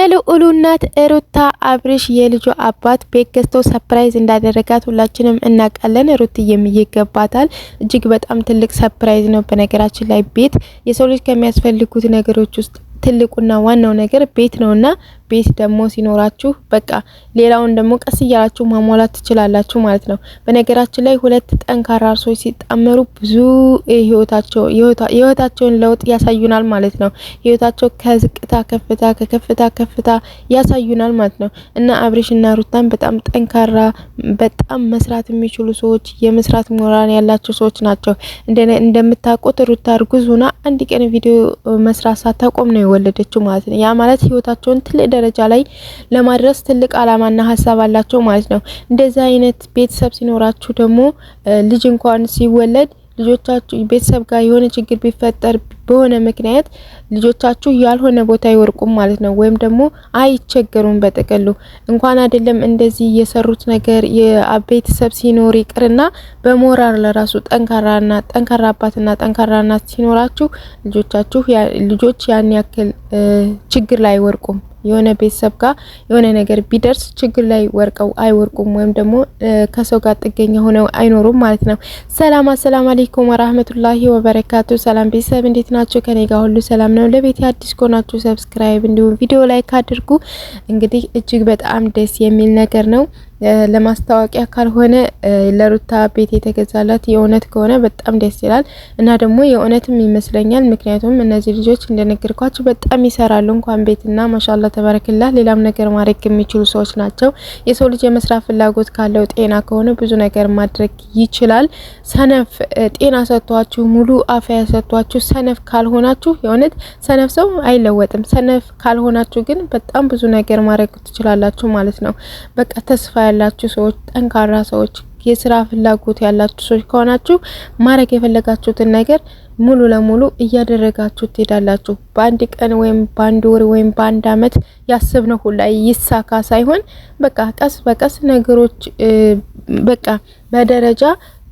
የልዑሉ እናት ሩታ አብርሽ የልጁ አባት ቤት ገዝቶ ሰርፕራይዝ እንዳደረጋት ሁላችንም እናውቃለን። ሩትዬም ይገባታል። እጅግ በጣም ትልቅ ሰርፕራይዝ ነው። በነገራችን ላይ ቤት የሰው ልጅ ከሚያስፈልጉት ነገሮች ውስጥ ትልቁና ዋናው ነገር ቤት ነውና ቤት ደግሞ ሲኖራችሁ በቃ ሌላውን ደግሞ ቀስ እያላችሁ ማሟላት ትችላላችሁ ማለት ነው። በነገራችን ላይ ሁለት ጠንካራ ሰዎች ሲጣመሩ ብዙ ህይወታቸውን ለውጥ ያሳዩናል ማለት ነው። ህይወታቸው ከዝቅታ ከፍታ ከከፍታ ከፍታ ያሳዩናል ማለት ነው። እና አብርሽና ሩታን በጣም ጠንካራ በጣም መስራት የሚችሉ ሰዎች የመስራት ሞራል ያላቸው ሰዎች ናቸው። እንደምታውቁት ሩታ እርጉዝ ሆና አንድ ቀን ቪዲዮ መስራት ሳታቆም ነው የወለደችው ማለት ነው። ያ ማለት ህይወታቸውን ትልቅ ደረጃ ላይ ለማድረስ ትልቅ አላማና ሀሳብ አላቸው ማለት ነው። እንደዛ አይነት ቤተሰብ ሲኖራችሁ ደግሞ ልጅ እንኳን ሲወለድ ልጆቻችሁ ቤተሰብ ጋር የሆነ ችግር ቢፈጠር በሆነ ምክንያት ልጆቻችሁ ያልሆነ ቦታ አይወርቁም ማለት ነው። ወይም ደግሞ አይቸገሩም። በጥቅሉ እንኳን አይደለም እንደዚህ የሰሩት ነገር የቤተሰብ ሲኖር ይቅርና በሞራል ለራሱ ጠንካራ አባትና ጠንካራ እናት ሲኖራችሁ ልጆች ያን ያክል ችግር ላይ አይወርቁም። የሆነ ቤተሰብ ጋር የሆነ ነገር ቢደርስ ችግር ላይ ወርቀው አይወርቁም ወይም ደግሞ ከሰው ጋር ጥገኛ ሆነው አይኖሩም ማለት ነው። ሰላም አለይኩም ወራህመቱላሂ ወበረካቱ። ሰላም ቤተሰብ እንዴት ናችሁ? ከኔ ጋር ሁሉ ሰላም ነው። ለቤት አዲስ ከሆናችሁ ሰብስክራይብ እንዲሁም ቪዲዮ ላይክ አድርጉ። እንግዲህ እጅግ በጣም ደስ የሚል ነገር ነው። ለማስታወቂያ ካልሆነ ለሩታ ቤት የተገዛላት የእውነት ከሆነ በጣም ደስ ይላል እና ደግሞ የእውነትም ይመስለኛል። ምክንያቱም እነዚህ ልጆች እንደነገርኳችሁ በጣም ይሰራሉ። እንኳን ቤትና ማሻአላ ተባረከላ ሌላም ነገር ማድረግ የሚችሉ ሰዎች ናቸው። የሰው ልጅ የመስራት ፍላጎት ካለው ጤና ከሆነ ብዙ ነገር ማድረግ ይችላል። ሰነፍ ጤና ሰጥቷችሁ ሙሉ አፍያ ሰጥቷችሁ ሰነፍ ካልሆናችሁ የእውነት ሰነፍ ሰው አይለወጥም። ሰነፍ ካልሆናችሁ ግን በጣም ብዙ ነገር ማድረግ ትችላላችሁ ማለት ነው። በቃ ተስፋ ያላችሁ ሰዎች ጠንካራ ሰዎች የስራ ፍላጎት ያላችሁ ሰዎች ከሆናችሁ ማድረግ የፈለጋችሁትን ነገር ሙሉ ለሙሉ እያደረጋችሁ ትሄዳላችሁ። በአንድ ቀን ወይም በአንድ ወር ወይም በአንድ አመት ያስብነው ሁሉ ይሳካ ሳይሆን በቃ ቀስ በቀስ ነገሮች በቃ በደረጃ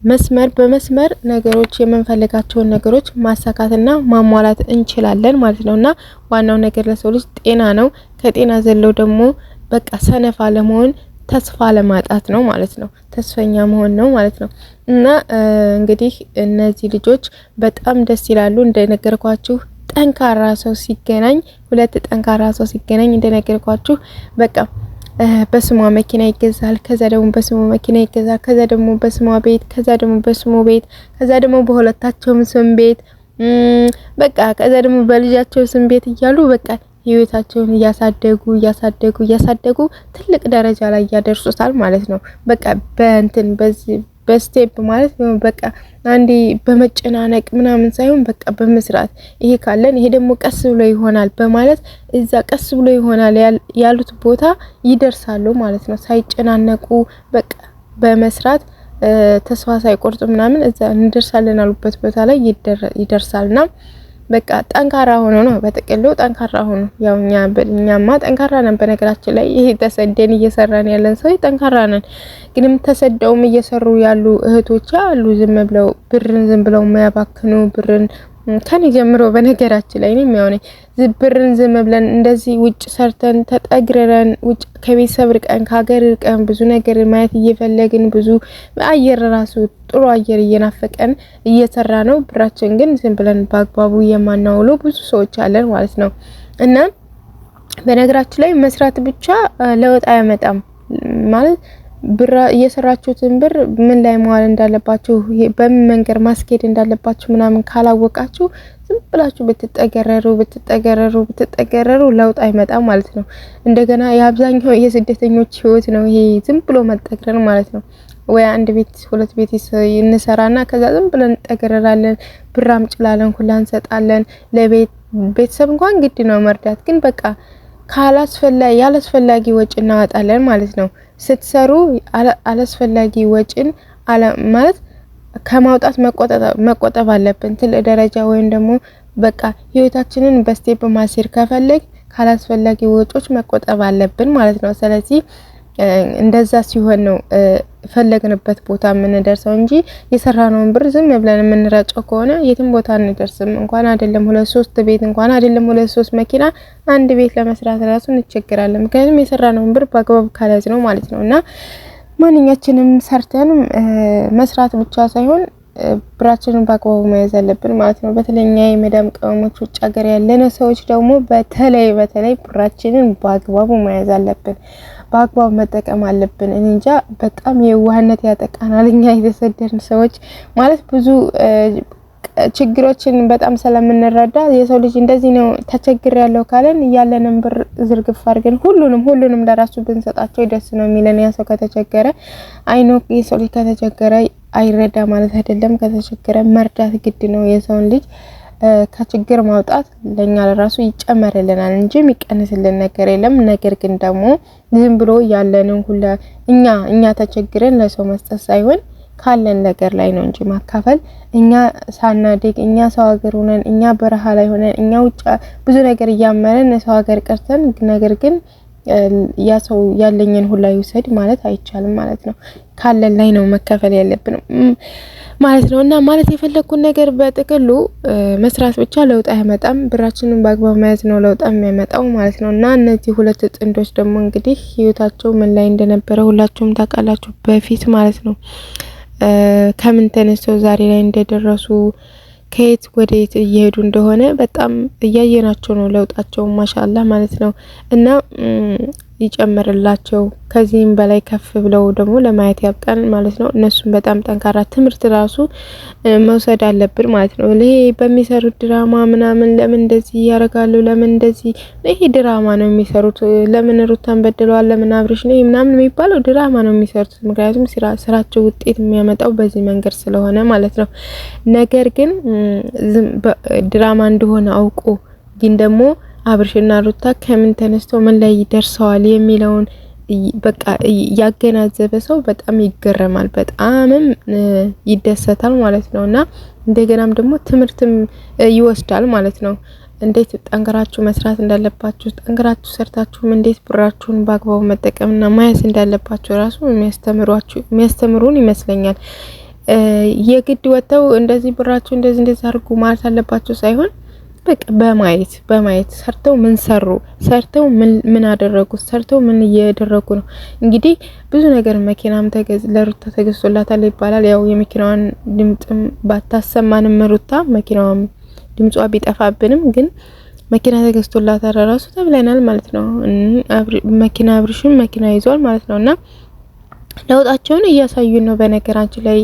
መስመር በመስመር ነገሮች የምንፈልጋቸውን ነገሮች ማሳካትና ማሟላት እንችላለን ማለት ነውና ዋናው ነገር ለሰው ልጅ ጤና ነው። ከጤና ዘለው ደግሞ በቃ ሰነፍ አለመሆን ተስፋ ለማጣት ነው ማለት ነው። ተስፈኛ መሆን ነው ማለት ነው። እና እንግዲህ እነዚህ ልጆች በጣም ደስ ይላሉ። እንደነገርኳችሁ ጠንካራ ሰው ሲገናኝ ሁለት ጠንካራ ሰው ሲገናኝ እንደነገርኳችሁ በቃ በስሟ መኪና ይገዛል፣ ከዛ ደግሞ በስሙ መኪና ይገዛል፣ ከዛ ደግሞ በስሟ ቤት፣ ከዛ ደግሞ በስሙ ቤት፣ ከዛ ደግሞ በሁለታቸውም ስም ቤት በቃ ከዛ ደግሞ በልጃቸው ስም ቤት እያሉ በቃ ህይወታቸውን እያሳደጉ ትልቅ ደረጃ ላይ ያደርሱታል ማለት ነው። በቃ በእንትን በስቴፕ ማለት ነው። በቃ አንዴ በመጨናነቅ ምናምን ሳይሆን በቃ በመስራት ይሄ ካለን ይሄ ደግሞ ቀስ ብሎ ይሆናል በማለት እዛ ቀስ ብሎ ይሆናል ያሉት ቦታ ይደርሳሉ ማለት ነው። ሳይጨናነቁ በቃ በመስራት ተስፋ ሳይቆርጡ ምናምን እዛ እንደርሳለን አሉበት ቦታ ላይ ይደርሳልና በቃ ጠንካራ ሆኖ ነው። በጥቅሉ ጠንካራ ሆኖ ያው እኛማ ጠንካራ ነን። በነገራችን ላይ ይሄ ተሰደን እየሰራን ያለን ሰው ጠንካራ ነን። ግንም ተሰደውም እየሰሩ ያሉ እህቶች አሉ። ዝም ብለው የሚያባክኑ ብርን ከኔ ጀምሮ በነገራችን ላይ ነው የሚያውነኝ ብርን ዝም ብለን እንደዚህ ውጭ ሰርተን ተጠግረን ውጭ ከቤተሰብ ርቀን ከሀገር ርቀን ብዙ ነገር ማየት እየፈለግን ብዙ አየር ራሱ ጥሩ አየር እየናፈቀን እየሰራ ነው። ብራችን ግን ዝም ብለን በአግባቡ የማናውለው ብዙ ሰዎች አለን ማለት ነው። እና በነገራችን ላይ መስራት ብቻ ለውጥ አያመጣም ማለት ብር እየሰራችሁትን ብር ምን ላይ መዋል እንዳለባችሁ በምን መንገድ ማስኬድ እንዳለባችሁ ምናምን ካላወቃችሁ ዝም ብላችሁ ብትጠገረሩ ለውጥ አይመጣም ማለት ነው። እንደገና የአብዛኛው የስደተኞች ህይወት ነው ይሄ ዝም ብሎ መጠገረር ማለት ነው። ወይ አንድ ቤት ሁለት ቤት እንሰራና ከዛ ዝም ብለን እንጠገረራለን። ብር አምጭላለን ሁላ እንሰጣለን። ለቤተሰብ እንኳን ግድ ነው መርዳት፣ ግን በቃ ያላስፈላጊ ወጪ እናወጣለን ማለት ነው። ስትሰሩ አላስፈላጊ ወጪን ማለት ከማውጣት መቆጠብ አለብን። ትልቅ ደረጃ ወይም ደግሞ በቃ ህይወታችንን በስቴፕ ማስር ከፈለግ ካላስፈላጊ ወጪዎች መቆጠብ አለብን ማለት ነው። ስለዚህ እንደዛ ሲሆን ነው ፈለግንበት ቦታ የምንደርሰው እንጂ የሰራነውን ብር ዝም ብለን የምንረጨው ከሆነ የትም ቦታ አንደርስም። እንኳን አይደለም 2-3 ቤት እንኳን አይደለም 2-3 መኪና አንድ ቤት ለመስራት ራሱ እንቸገራለን። ምክንያቱም የሰራነውን ብር በአግባቡ ካላዝ ነው ማለት ነውና ማንኛችንም ሰርተን መስራት ብቻ ሳይሆን ብራችንን በአግባቡ መያዝ አለብን ማለት ነው። በተለይኛ የመዳም ቅመሞች ውጭ ሀገር ያለነ ሰዎች ደግሞ በተለይ ብራችንን በአግባቡ መያዝ አለብን፣ በአግባቡ መጠቀም አለብን። እንጃ በጣም የዋህነት ያጠቃናል እኛ የተሰደድን ሰዎች ማለት ብዙ ችግሮችን በጣም ስለምንረዳ የሰው ልጅ እንደዚህ ነው ተቸግር ያለው ካለን ያለንን ብር ዝርግፍ አድርገን ሁሉንም ለራሱ ብንሰጣቸው ደስ ነው የሚለን። ያ ሰው ከተቸገረ አይኖ የሰው ልጅ ከተቸገረ አይረዳ ማለት አይደለም። ከተቸገረ መርዳት ግድ ነው። የሰውን ልጅ ከችግር ማውጣት ለኛ ለራሱ ይጨመርልናል እንጂ የሚቀንስልን ነገር የለም። ነገር ግን ደግሞ ዝም ብሎ ያለንን ሁሉ እኛ ተቸግረን ለሰው መስጠት ሳይሆን ካለን ነገር ላይ ነው እንጂ ማካፈል። እኛ ሳናደግ እኛ ሰው ሀገር ሆነን እኛ በረሃ ላይ ሆነን እኛ ውጭ ብዙ ነገር እያመረን ሰው ሀገር ቀርተን ነገር ግን ያ ሰው ያለኝን ሁሉ ይውሰድ ማለት አይቻልም ማለት ነው። ካለን ላይ ነው መካፈል ያለብን ማለት ነው። እና ማለት የፈለኩት ነገር በጥቅሉ መስራት ብቻ ለውጥ አያመጣም፣ ብራችንን በአግባቡ መያዝ ነው ለውጥ የሚያመጣው ማለት ነው። እና እነዚህ ሁለት ጥንዶች ደግሞ እንግዲህ ህይወታቸው ምን ላይ እንደነበረ ሁላችሁም ታውቃላችሁ በፊት ማለት ነው። ከምን ተነስተው ዛሬ ላይ እንደደረሱ ከየት ወዴት እየሄዱ እንደሆነ በጣም እያየናቸው ነው ለውጣቸው ማሻአላህ ማለት ነው። እና ይጨምርላቸው ከዚህም በላይ ከፍ ብለው ደግሞ ለማየት ያብቃን ማለት ነው። እነሱም በጣም ጠንካራ ትምህርት ራሱ መውሰድ አለብን ማለት ነው። ይሄ በሚሰሩት ድራማ ምናምን ለምን እንደዚህ ያረጋሉ፣ ለምን እንደዚህ ይሄ ድራማ ነው የሚሰሩት፣ ለምን ሩታን በደለዋል፣ ለምን አብርሽ ነው ምናምን የሚባለው ድራማ ነው የሚሰሩት። ምክንያቱም ስራቸው ውጤት የሚያመጣው በዚህ መንገድ ስለሆነ ማለት ነው። ነገር ግን ድራማ እንደሆነ አውቆ ግን ደግሞ አብርሽና ሩታ ከምን ተነስተው ምን ላይ ይደርሰዋል የሚለውን በቃ ያገናዘበ ሰው በጣም ይገረማል፣ በጣምም ይደሰታል ማለት ነውና እንደገናም ደግሞ ትምህርትም ይወስዳል ማለት ነው። እንዴት ጠንክራችሁ መስራት እንዳለባችሁ፣ ጠንክራችሁ ሰርታችሁ እንዴት ብራችሁን በአግባቡ መጠቀምና ማያስ እንዳለባችሁ ራሱ የሚያስተምሩን ይመስለኛል። የግድ ወተው እንደዚህ ብራችሁ እንደዚህ አድርጉ ማለት አለባችሁ ሳይሆን በቃ በማየት ሰርተው ምን ሰሩ፣ ሰርተው ምን አደረጉ፣ ሰርተው ምን እያደረጉ ነው። እንግዲህ ብዙ ነገር መኪናም ለሩታ ተገዝቶላታል ይባላል። ያው የመኪናዋን ድምጽም ባታሰማንም ሩታ መኪናዋም ድምጿ ቢጠፋብንም ግን መኪና ተገዝቶላታል ራሱ ተብለናል ማለት ነው። መኪና አብርሽም መኪና ይዟል ማለት ነውና ለውጣቸውን እያሳዩን ነው። በነገራችን ላይ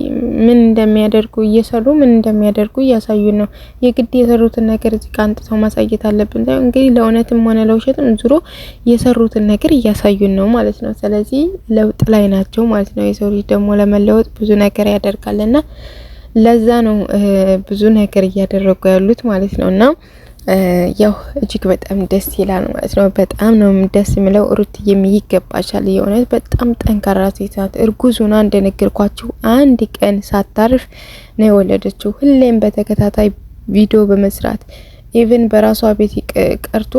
ምን እንደሚያደርጉ እየሰሩ ምን እንደሚያደርጉ እያሳዩን ነው። የግድ የሰሩትን ነገር እዚህ ጋር አንጥተው ማሳየት አለብን። እንግዲህ ለእውነትም ሆነ ለውሸትም ዙሮ የሰሩትን ነገር እያሳዩን ነው ማለት ነው። ስለዚህ ለውጥ ላይ ናቸው ማለት ነው። የሰው ልጅ ደግሞ ለመለወጥ ብዙ ነገር ያደርጋልና ለዛ ነው ብዙ ነገር እያደረጉ ያሉት ማለት ነውና ያው እጅግ በጣም ደስ ይላል ማለት ነው። በጣም ነው ደስ የሚለው። ሩትዬም ይገባሻል። የሆነ በጣም ጠንካራ ሴት ናት። እርጉዙና እንደነገርኳችሁ አንድ ቀን ሳታርፍ ነው የወለደችው። ሁሌም በተከታታይ ቪዲዮ በመስራት ኢቭን በራሷ ቤት ቀርቶ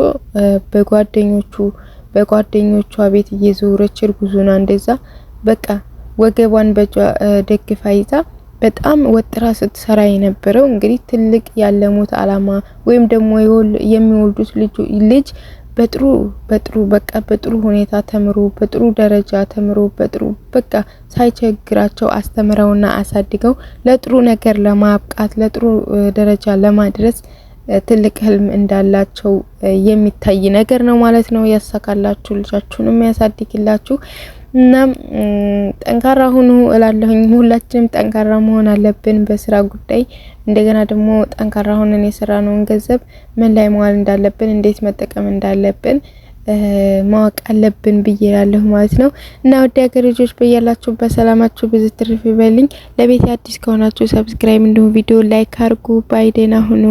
በጓደኞቿ ቤት እየዞረች እርጉዙና እንደዛ በቃ ወገቧን በጇ ደግፋ ይዛ በጣም ወጥራ ስትሰራ የነበረው እንግዲህ ትልቅ ያለሙት አላማ ወይም ደግሞ የሚወልዱት ልጅ በጥሩ ሁኔታ ተምሮ በጥሩ ደረጃ ተምሮ በጥሩ በቃ ሳይቸግራቸው አስተምረውና አሳድገው ለጥሩ ነገር ለማብቃት ለጥሩ ደረጃ ለማድረስ ትልቅ ህልም እንዳላቸው የሚታይ ነገር ነው ማለት ነው። ያሳካላችሁ፣ ልጃችሁንም ያሳድግላችሁ። እና ጠንካራ ሁኑ እላለሁኝ። ሁላችንም ጠንካራ መሆን አለብን በስራ ጉዳይ። እንደገና ደግሞ ጠንካራ ሆነን የሰራነውን ገንዘብ ምን ላይ መዋል እንዳለብን፣ እንዴት መጠቀም እንዳለብን ማወቅ አለብን ብዬላለሁ ማለት ነው። እና ወደ ሀገር ልጆች በያላችሁ በሰላማችሁ ብዙ ትርፍ ይበልኝ። ለቤት አዲስ ከሆናችሁ ሰብስክራይብ እንዲሁ ቪዲዮ ላይክ አድርጉ። ባይ ደህና ሁኑ።